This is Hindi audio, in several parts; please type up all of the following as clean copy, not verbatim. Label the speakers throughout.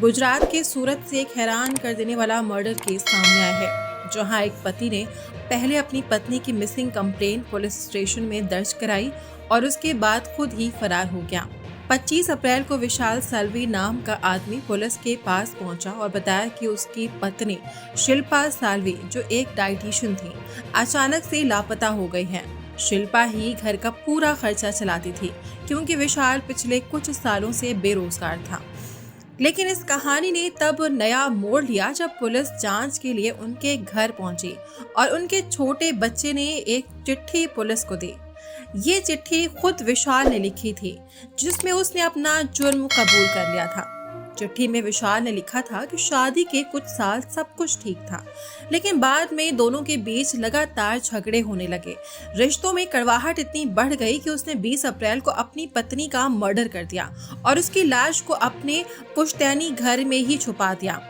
Speaker 1: गुजरात के सूरत से एक हैरान कर देने वाला मर्डर केस सामने आया है, जहां एक पति ने पहले अपनी पत्नी की मिसिंग कंप्लेंट पुलिस स्टेशन में दर्ज कराई और उसके बाद खुद ही फरार हो गया। 25 अप्रैल को विशाल साल्वी नाम का आदमी पुलिस के पास पहुंचा और बताया कि उसकी पत्नी शिल्पा साल्वी, जो एक डाइटिशियन थी, अचानक से लापता हो गई है। शिल्पा ही घर का पूरा खर्चा चलाती थी क्योंकि विशाल पिछले कुछ सालों से बेरोजगार था। लेकिन इस कहानी ने तब नया मोड़ लिया जब पुलिस जांच के लिए उनके घर पहुंची और उनके छोटे बच्चे ने एक चिट्ठी पुलिस को दी। ये चिट्ठी खुद विशाल ने लिखी थी, जिसमें उसने अपना जुर्म कबूल कर लिया था। चिट्ठी में विशाल ने लिखा था कि शादी के कुछ साल सब कुछ ठीक था, लेकिन बाद में दोनों के बीच लगातार झगड़े होने लगे। रिश्तों में कड़वाहट इतनी बढ़ गई कि उसने 20 अप्रैल को अपनी पत्नी का मर्डर कर दिया और उसकी लाश को अपने पुश्तैनी घर में ही छुपा दिया।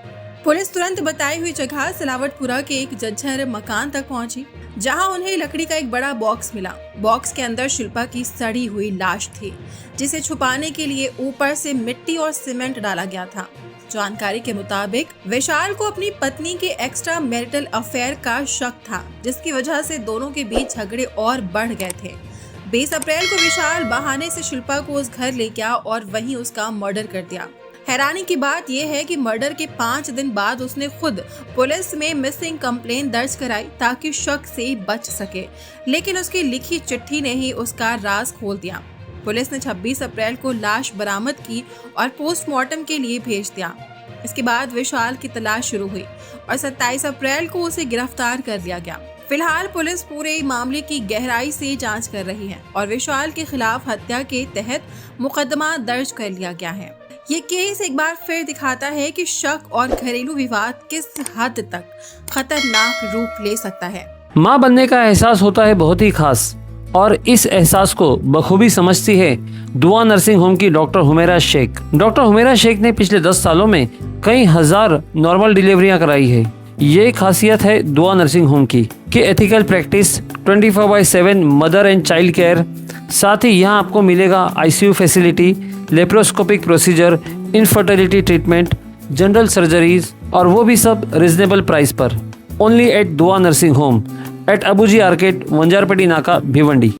Speaker 1: पुलिस तुरंत बताई हुई जगह सलावतपुरा के एक जर्जर मकान तक पहुंची, जहां उन्हें लकड़ी का एक बड़ा बॉक्स मिला। बॉक्स के अंदर शिल्पा की सड़ी हुई लाश थी, जिसे छुपाने के लिए ऊपर से मिट्टी और सीमेंट डाला गया था। जानकारी के मुताबिक विशाल को अपनी पत्नी के एक्स्ट्रा मैरिटल अफेयर का शक था, जिसकी वजह से दोनों के बीच झगड़े और बढ़ गए थे। 20 अप्रैल को विशाल बहाने से शिल्पा को उस घर ले गया और वहीं उसका मर्डर कर दिया। हैरानी की बात यह है कि मर्डर के 5 दिन बाद उसने खुद पुलिस में मिसिंग कंप्लेंट दर्ज कराई ताकि शक से बच सके, लेकिन उसकी लिखी चिट्ठी ने ही उसका राज खोल दिया। पुलिस ने 26 अप्रैल को लाश बरामद की और पोस्टमार्टम के लिए भेज दिया। इसके बाद विशाल की तलाश शुरू हुई और 27 अप्रैल को उसे गिरफ्तार कर लिया गया। फिलहाल पुलिस पूरे मामले की गहराई से जांच कर रही है और विशाल के खिलाफ हत्या के तहत मुकदमा दर्ज कर लिया गया है। ये केस एक बार फिर दिखाता है कि शक और घरेलू विवाद किस हद तक खतरनाक रूप ले सकता है।
Speaker 2: माँ बनने का एहसास होता है बहुत ही खास, और इस एहसास को बखूबी समझती है दुआ नर्सिंग होम की डॉक्टर हुमेरा शेख। डॉक्टर हुमेरा शेख ने पिछले 10 सालों में कई हजार नॉर्मल डिलीवरियां कराई है। ये खासियत है दुआ नर्सिंग होम की कि ethical practice, 24/7 mother and child care, साथ ही यहाँ आपको मिलेगा ICU facility, laparoscopic procedure, infertility treatment, general surgeries, और वो भी सब रिजनेबल प्राइस पर। ओनली एट दुआ नर्सिंग होम एट अबूजी आर्केड, वंजारपेटी नाका, भिवंडी।